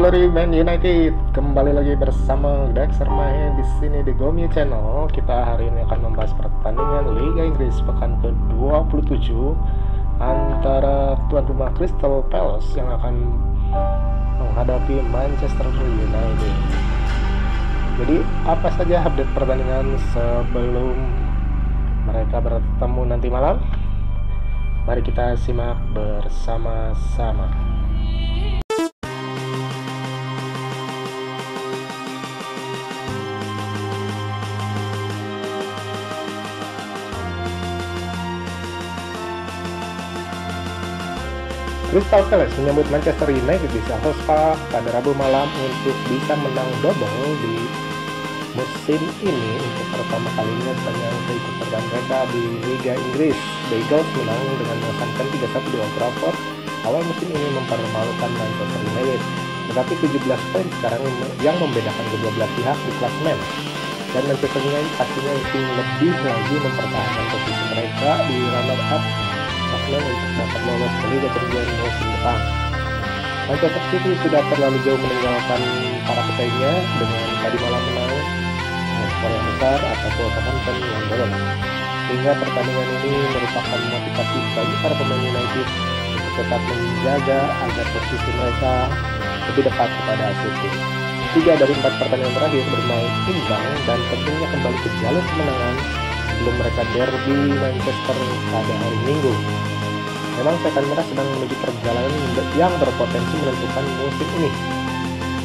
Glory Man United, kembali lagi bersama Dexter Mahe di sini di Gomi Channel. Kita hari ini akan membahas pertandingan Liga Inggris pekan ke-27 antara tuan rumah Crystal Palace yang akan menghadapi Manchester United. Jadi apa saja update pertandingan sebelum mereka bertemu nanti malam? Mari kita simak bersama-sama. Crystal Palace menyambut Manchester United di Selhurst Park pada Rabu malam untuk bisa menang double di musim ini untuk pertama kalinya sepanjang keikutsertaan mereka di Liga Inggris. The Eagles menang dengan mengesankan 3-1 di Old Trafford. Awal musim ini mempermalukan Manchester United, tetapi 17 poin sekarang yang membedakan kedua belah pihak di klasemen. Dan Manchester United pastinya ingin lebih lagi mempertahankan posisi mereka di runner-up klasemen untuk dapat lolos ke Liga Champions musim depan. Manchester City sudah terlalu jauh meninggalkan para pesaingnya dengan tadi malam menang dengan skor yang besar atas Wolverhampton yang lolos. Sehingga pertandingan ini merupakan motivasi bagi para pemain United untuk tetap menjaga agar posisi mereka lebih dekat kepada City. 3 dari 4 pertandingan terakhir bermain imbang dan tentunya kembali ke jalur kemenangan sebelum mereka derby Manchester pada hari Minggu. Memang setan merah sedang menuju perjalanan yang berpotensi menentukan musim ini,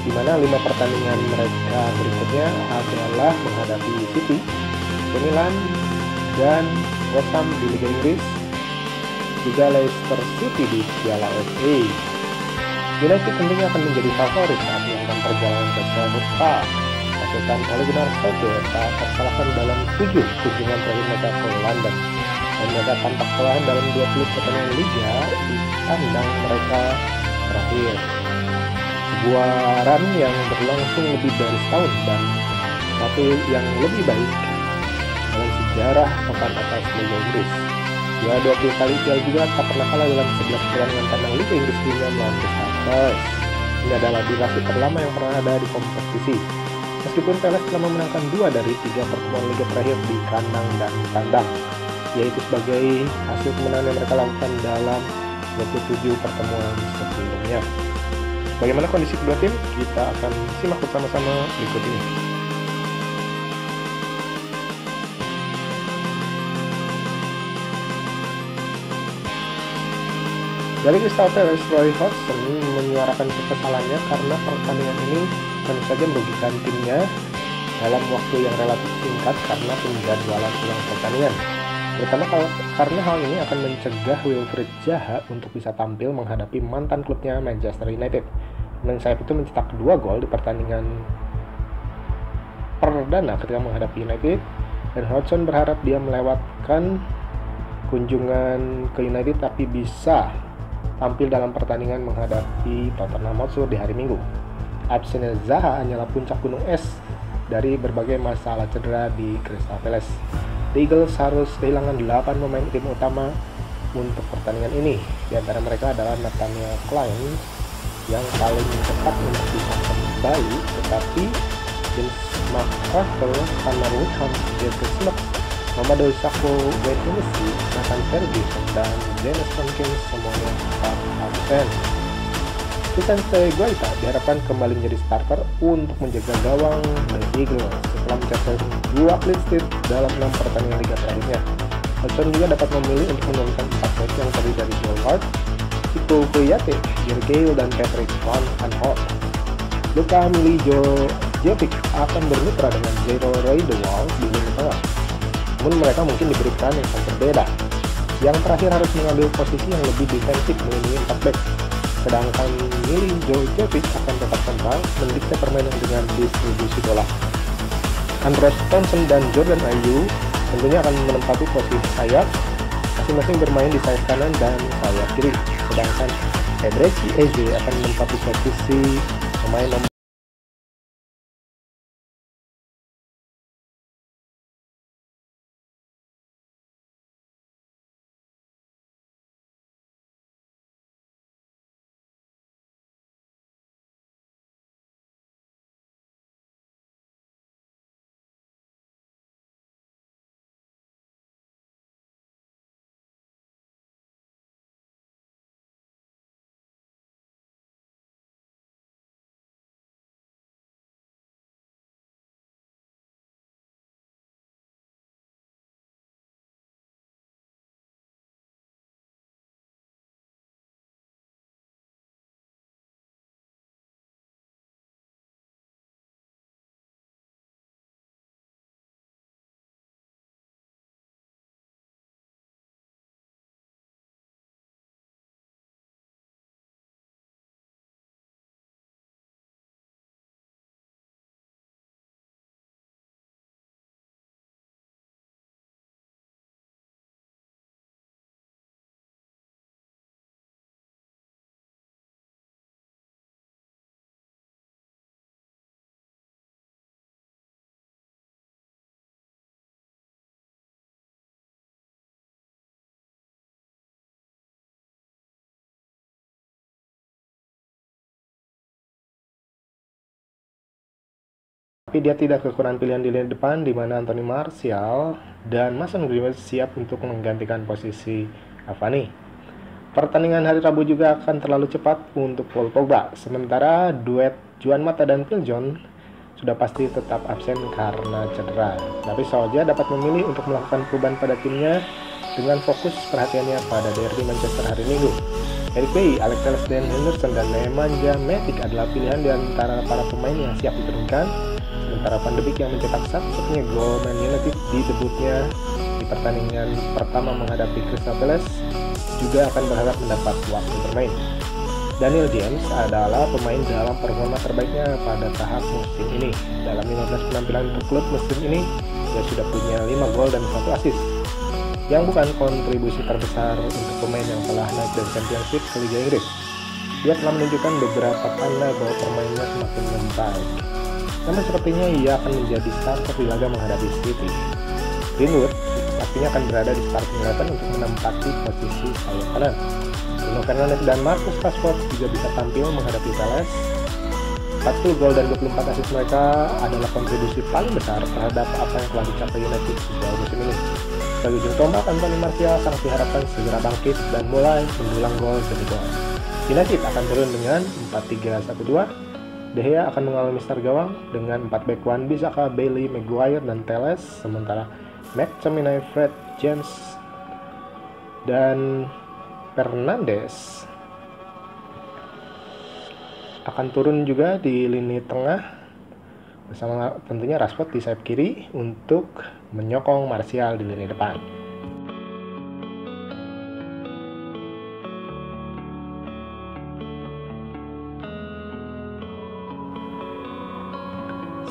di mana 5 pertandingan mereka berikutnya adalah menghadapi City, Milan, dan West Ham di Liga Inggris, juga Leicester City di Piala FA. United tentunya akan menjadi favorit saat melakukan perjalanan ke Selhurst Park. Pasukan Ole Gunnar Solskjaer tak terkalahkan dalam 7 kunjungan terakhir mereka ke London, dan mereka tampak kewalahan dalam 20 pertandingan Liga di kandang mereka terakhir. Sebuah run yang berlangsung lebih dari setahun dan satu yang lebih baik dalam sejarah papan atas Liga Inggris. Juara 20 kali juga tak pernah kalah dalam 11 pertandingan kandang Liga Inggris sebelumnya melawan Crystal Palace. Ini adalah durasi terlama yang pernah ada di kompetisi. Meskipun Palace telah memenangkan 2 dari 3 pertemuan Liga terakhir di kandang dan tandang, yaitu sebagai hasil kemenangan yang mereka lakukan dalam 27 pertemuan sebelumnya. Bagaimana kondisi kedua tim? Kita akan simak bersama-sama berikut ini. Dari Crystal Palace, Roy Hodgson menyuarakan kekesalannya karena pertandingan ini tentu saja merugikan timnya dalam waktu yang relatif singkat karena penjadwalan ulang pertandingan. Terutama karena hal ini akan mencegah Wilfried Zaha untuk bisa tampil menghadapi mantan klubnya Manchester United. Dan sayap itu mencetak 2 gol di pertandingan perdana ketika menghadapi United, dan Hodgson berharap dia melewatkan kunjungan ke United tapi bisa tampil dalam pertandingan menghadapi Tottenham Hotspur di hari Minggu. Absennya Zaha hanyalah puncak gunung es dari berbagai masalah cedera di Crystal Palace. The Eagles harus kehilangan 8 pemain tim utama untuk pertandingan ini. Di antara mereka adalah Nathaniel Clyne yang paling cepat untuk bisa kembali, tetapi James McArthur, Connor Woodham, Jesse Smith, Mamadou Sakho, Wayne Hennessy, Nathan Ferguson, dan Dennis Tompkins semuanya tetap absen. Vicente Guaita diharapkan kembali menjadi starter untuk menjaga gawang The Eagles setelah mencatat 2 clean sheet dalam 6 pertandingan Liga terakhirnya. Hodgson juga dapat memilih untuk menurunkan 4 back yang terdiri dari Joel Hart, Iko Kuyate, Gary Cahill, dan Patrick Van Aanholt. Luka Milivojevic akan bermitra dengan Jero Riedewald di lini tengah. Namun mereka mungkin diberikan yang berbeda. Yang terakhir harus mengambil posisi yang lebih defensif melindungi 4 back. Sedangkan Milivojevic akan tetap sentral mendikte permainan dengan distribusi bola. Andros Townsend dan Jordan Ayew tentunya akan menempati posisi sayap, masing-masing bermain di sayap kanan dan sayap kiri. Sedangkan Eberechi Eze akan menempati posisi pemain nomor Tapi dia tidak kekurangan pilihan di lini depan, di mana Anthony Martial dan Mason Greenwood siap untuk menggantikan posisi Cavani. Pertandingan hari Rabu juga akan terlalu cepat untuk Paul Pogba, sementara duet Juan Mata dan Phil Jones sudah pasti tetap absen karena cedera. Tapi Solskjaer dapat memilih untuk melakukan perubahan pada timnya dengan fokus perhatiannya pada derby Manchester hari Minggu. Eric Bailly, Alex Telles, Henderson, dan Nemanja Matic adalah pilihan di antara para pemain yang siap diturunkan. Sementara Van de Beek yang mencetak satu-satunya gol Man United di debutnya di pertandingan pertama menghadapi Crystal Palace juga akan berharap mendapat waktu bermain. Daniel James adalah pemain dalam performa terbaiknya pada tahap musim ini. Dalam 15 penampilan untuk klub musim ini, dia sudah punya 5 gol dan 1 assist, yang bukan kontribusi terbesar untuk pemain yang telah naik dari Championship ke Liga Inggris. Dia telah menunjukkan beberapa tanda bahwa permainannya semakin membaik. Namun sepertinya ia akan menjadi starter di laga menghadapi City. Greenwood pastinya akan berada di starting eleven untuk menempati posisi sayap kanan. Bruno Fernandes dan Marcus Rashford juga bisa tampil menghadapi Palace. 40 gol dan 24 assist mereka adalah kontribusi paling besar terhadap apa yang telah dicapai United sejauh musim ini. Sebagai ujung tombak, Anthony Martial sangat diharapkan segera bangkit dan mulai mendulang gol demi gol. United akan turun dengan 4-3-1-2. De Gea akan mengalami star gawang dengan 4 back Wan-Bissaka, Bailey, Maguire, dan Telles, sementara McTominay, Fred, James, dan Fernandes akan turun juga di lini tengah bersama tentunya Rashford di sayap kiri untuk menyokong Martial di lini depan.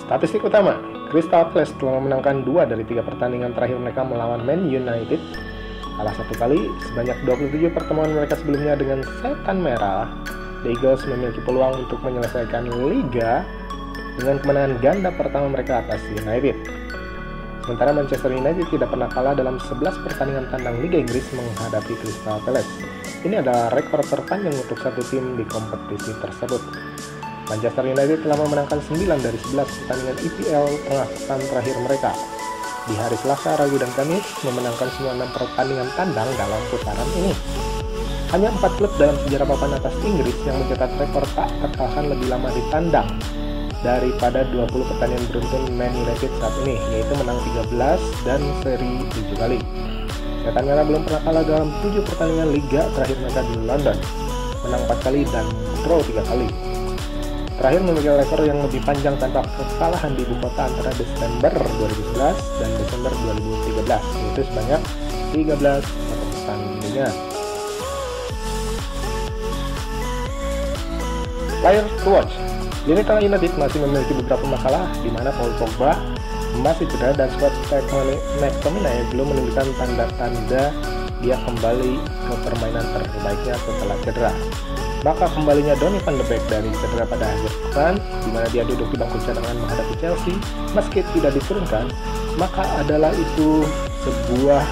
Statistik utama, Crystal Palace telah memenangkan 2 dari 3 pertandingan terakhir mereka melawan Man United, kalah 1 kali. Sebanyak 27 pertemuan mereka sebelumnya dengan Setan Merah, The Eagles memiliki peluang untuk menyelesaikan Liga dengan kemenangan ganda pertama mereka atas United. Sementara Manchester United tidak pernah kalah dalam 11 pertandingan tandang Liga Inggris menghadapi Crystal Palace. Ini adalah rekor terpanjang untuk satu tim di kompetisi tersebut. Manchester United telah memenangkan 9 dari 11 pertandingan EPL tengah pekan terakhir mereka. Di hari Selasa, Rabu, dan Kamis memenangkan semua 6 pertandingan tandang dalam putaran ini. Hanya 4 klub dalam sejarah papan atas Inggris yang mencetak rekor tak terkalahkan lebih lama di tandang daripada 20 pertandingan beruntun Man United saat ini, yaitu menang 13 dan seri 7 kali. Setan Merah belum pernah kalah dalam 7 pertandingan Liga terakhir mereka di London, menang 4 kali dan draw 3 kali. Terakhir memiliki rekor yang lebih panjang tanpa kekalahan di ibu kota antara Desember 2011 dan Desember 2013, yaitu sebanyak 13 pertandingan. Player to watch. Lini tengah United masih memiliki beberapa masalah, di mana Paul Pogba masih cedera dan squad McTominay belum menunjukkan tanda-tanda dia kembali ke permainan terbaiknya setelah cedera. Maka kembalinya Donny van de Beek dari cedera pada akhir pekan, di mana dia duduk di bangku cadangan menghadapi Chelsea, meski tidak diturunkan, maka adalah itu sebuah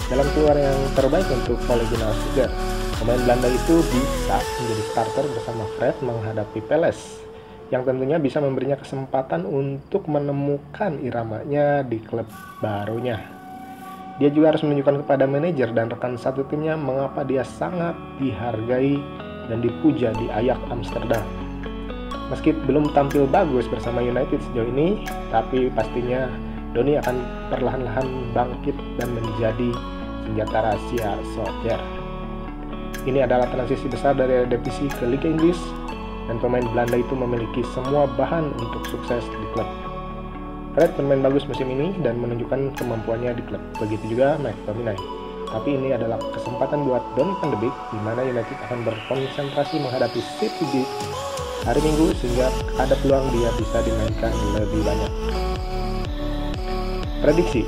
jalan keluar yang terbaik untuk Ole Gunnar Solskjaer. Pemain Belanda itu bisa menjadi starter bersama Fred menghadapi Palace, yang tentunya bisa memberinya kesempatan untuk menemukan iramanya di klub barunya. Dia juga harus menunjukkan kepada manajer dan rekan satu timnya mengapa dia sangat dihargai dan dipuja di Ajax Amsterdam. Meski belum tampil bagus bersama United sejauh ini, tapi pastinya Donny akan perlahan-lahan bangkit dan menjadi senjata rahasia Solskjaer. Ini adalah transisi besar dari divisi ke Liga Inggris, dan pemain Belanda itu memiliki semua bahan untuk sukses di klub. Fred bermain bagus musim ini dan menunjukkan kemampuannya di klub, begitu juga McTominay. Tapi ini adalah kesempatan buat Donny van de Beek, di mana United akan berkonsentrasi menghadapi City di hari Minggu, sehingga ada peluang dia bisa dimainkan lebih banyak. Prediksi: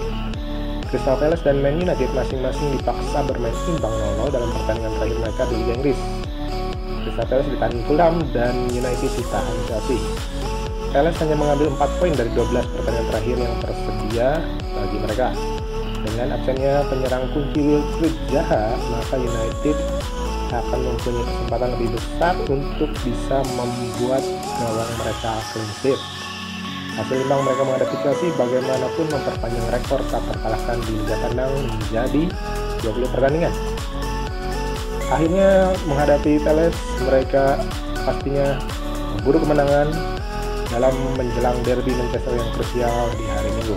Crystal Palace dan Man United masing-masing dipaksa bermain imbang 0-0 dalam pertandingan terakhir mereka di Liga Inggris. Crystal Palace ditahan Fulham dan United ditahan Chelsea. Palace hanya mengambil 4 poin dari 12 pertandingan terakhir yang tersedia bagi mereka. Dengan absennya penyerang kunci Wilfried Zaha, maka United akan mempunyai kesempatan lebih besar untuk bisa membuat gawang mereka clean sheet. Hasil imbang mereka menghadapi Chelsea bagaimanapun memperpanjang rekor tak terkalahkan di Liga Kandang menjadi 20 pertandingan. Akhirnya menghadapi Palace, mereka pastinya berburu kemenangan dalam menjelang derby Manchester yang krusial di hari Minggu.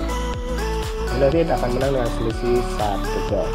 United akan menang dengan selisih 1 gol.